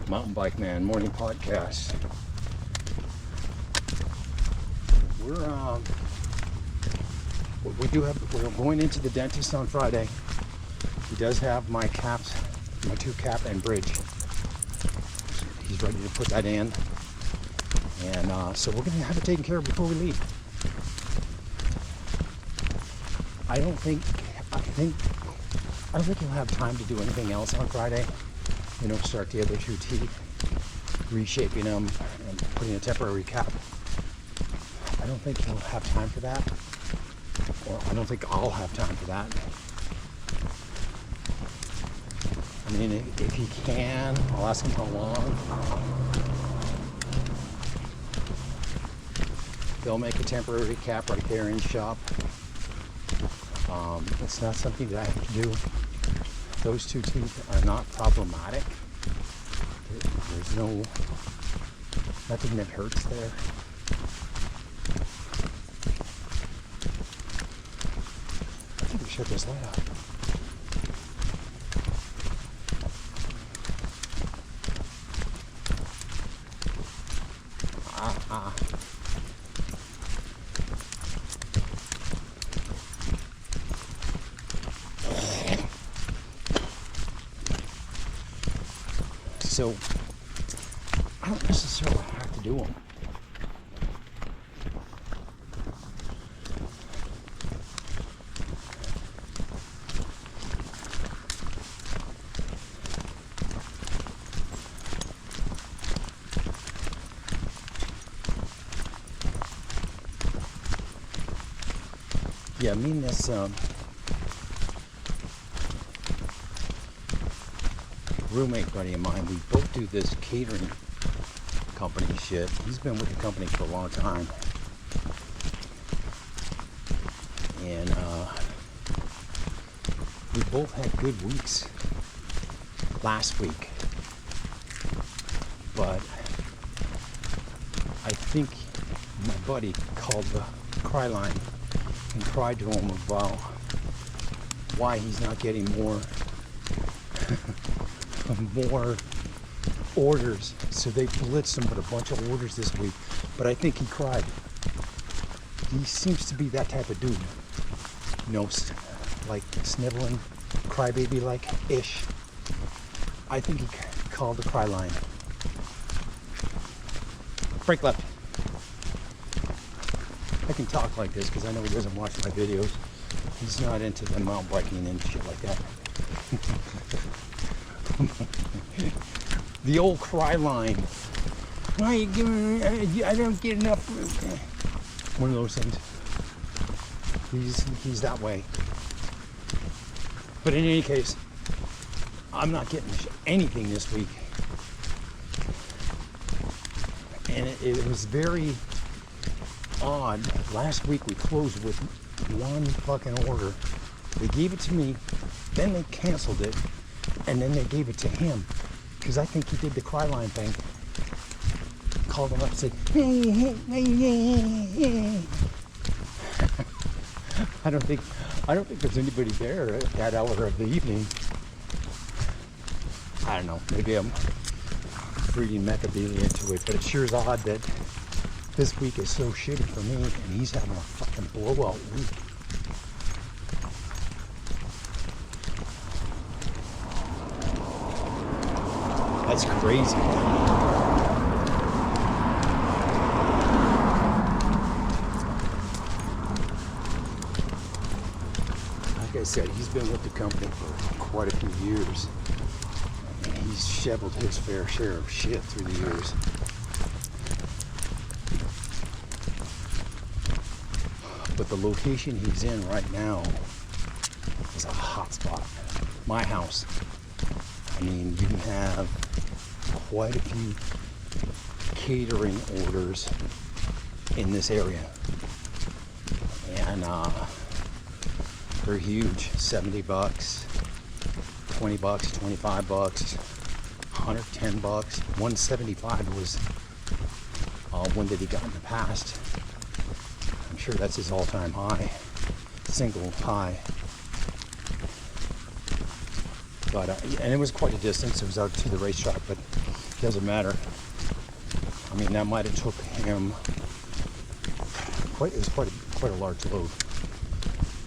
Mountain Bike Man morning podcast. We're going into the dentist on Friday. He does have my caps, my 2 cap and bridge. He's ready to put that in, and so we're gonna have it taken care of before we leave. I don't think he'll have time to do anything else on Friday. Start the other 2 teeth, reshaping them and putting a temporary cap. I don't think he'll have time for that, or I don't think I'll have time for that. I mean, if he can, I'll ask him how long. They'll make a temporary cap right there in shop. It's not something that I have to do. Those 2 teeth are not problematic. There's nothing that hurts there. I think we shut this light off. So, I don't necessarily have to do them. Yeah, I mean this, roommate buddy of mine, we both do this catering company shit. He's been with the company for a long time, and we both had good weeks last week, but I think my buddy called the cry line and cried to him about why he's not getting more orders. So they blitzed him with a bunch of orders this week, but I think he cried. He seems to be that type of dude, like sniveling, crybaby like ish. I think he called the cry line. Break left. I can talk like this because I know he doesn't watch my videos. He's not into the mountain biking and shit like that. The old cry line. Why are you giving me? I don't get enough. One of those things. He's that way. But in any case, I'm not getting anything this week, and it was very odd. Last week we closed with 1 fucking order. They gave it to me, then they canceled it, and then they gave it to him, because I think he did the cry line thing. Called him up and said, hey. I don't think there's anybody there at that hour of the evening. I don't know, maybe I'm reading Machiavelli into it, but it sure is odd that this week is so shitty for me, and he's having a fucking blowout week. That's crazy. Like I said, he's been with the company for quite a few years, and he's shoveled his fair share of shit through the years. But the location he's in right now is a hot spot. My house. I mean, you have quite a few catering orders in this area, and they're huge. $70, $20, $25, $110, $175 was one that he got in the past. I'm sure that's his all-time high, single high. But and it was quite a distance. It was out to the racetrack, but doesn't matter. I mean, that might have took him it was quite a large load.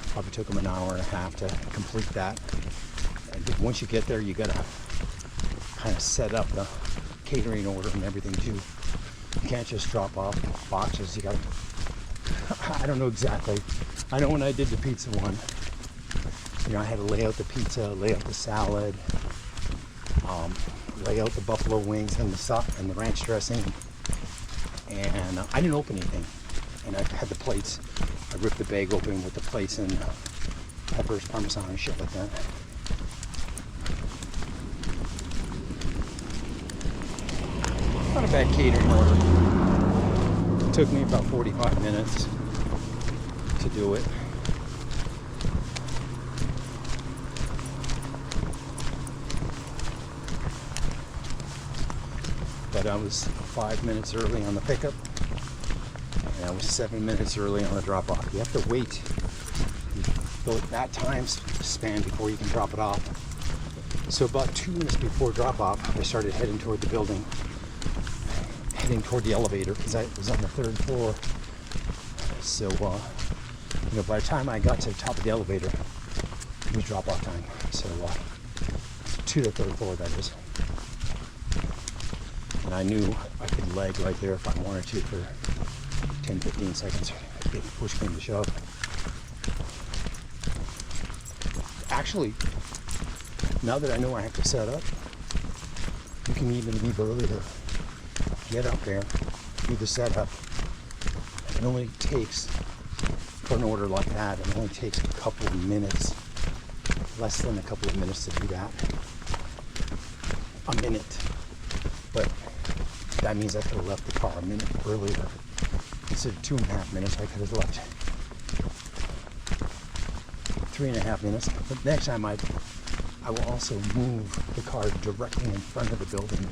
Probably took him an hour and a half to complete that. And once you get there, you gotta kind of set up the catering order and everything too. You can't just drop off boxes. You gotta, I don't know exactly. I know when I did the pizza one, you know, I had to lay out the pizza, lay out the salad, lay out the buffalo wings and the ranch dressing, and I didn't open anything. And I had the plates. I ripped the bag open with the plates and peppers, parmesan, and shit like that. Not a bad catering order. It took me about 45 minutes to do it. But I was 5 minutes early on the pickup, and I was 7 minutes early on the drop-off. You have to wait that time span before you can drop it off. So about 2 minutes before drop-off, I started heading toward the building, heading toward the elevator, because I was on the 3rd floor. So, you know, by the time I got to the top of the elevator, it was drop-off time. So, to the 3rd floor, that is. And I knew I could lag right there if I wanted to for 10-15 seconds if push came to shove. Actually, now that I know I have to set up, you can even leave earlier. Get up there, do the setup. It only takes, for an order like that, it only takes a couple of minutes, less than a couple of minutes to do that. A minute. But that means I could have left the car a minute earlier. Instead of 2.5 minutes, I could have left 3.5 minutes. But next time I will also move the car directly in front of the building.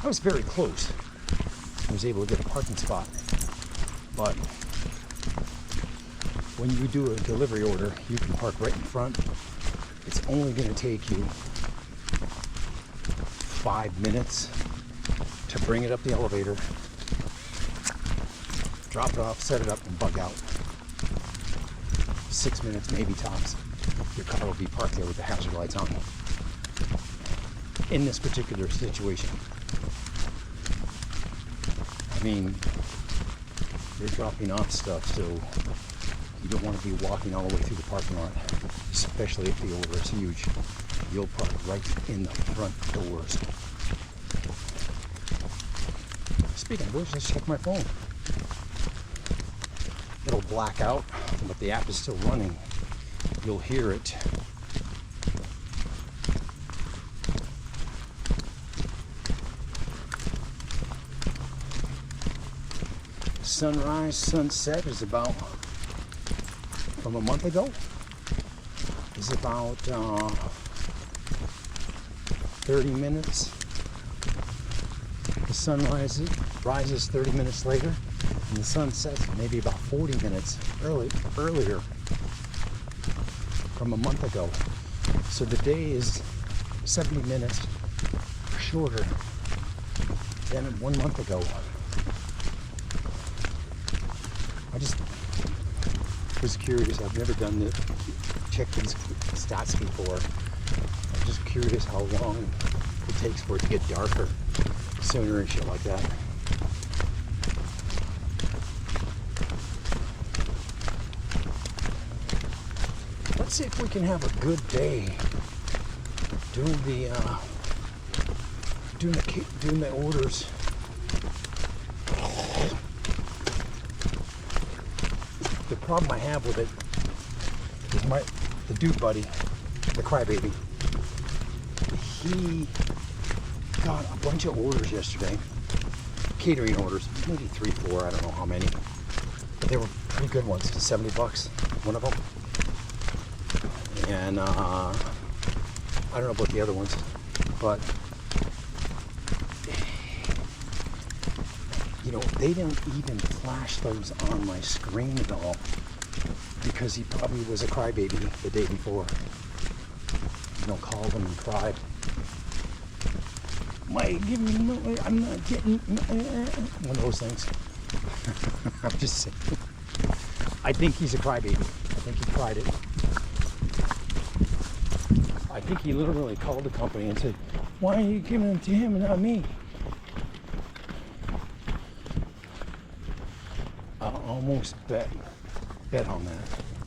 I was very close. I was able to get a parking spot. But when you do a delivery order, you can park right in front. It's only going to take you 5 minutes to bring it up the elevator, drop it off, set it up, and bug out. 6 minutes, maybe tops. Your car will be parked there with the hazard lights on. In this particular situation, I mean, you're dropping off stuff, so you don't want to be walking all the way through the parking lot, especially if the order is huge. You'll park right in the front doors. Speaking of which, let's check my phone. It'll black out, but the app is still running. You'll hear it. Sunrise, sunset is about, from a month ago, is about 30 minutes. The sun rises 30 minutes later, and the sun sets maybe about 40 minutes earlier from a month ago. So the day is 70 minutes shorter than 1 month ago. I just was curious. I've never done this, checked these stats before. I'm just curious how long it takes for it to get darker sooner and shit like that. Let's see if we can have a good day doing the orders. The problem I have with it is the dude buddy, the crybaby. He got a bunch of orders yesterday, catering orders, maybe 3, 4, I don't know how many, but they were pretty good ones. $70, one of them. And I don't know about the other ones, but you know, they didn't even flash those on my screen at all, because he probably was a crybaby the day before. You know, called him and cried. Why are you giving me no? I'm not getting one of those things. I'm just saying. I think he's a crybaby. I think he cried it. I think he literally called the company and said, "Why are you giving them to him and not me?" I'll almost bet on that.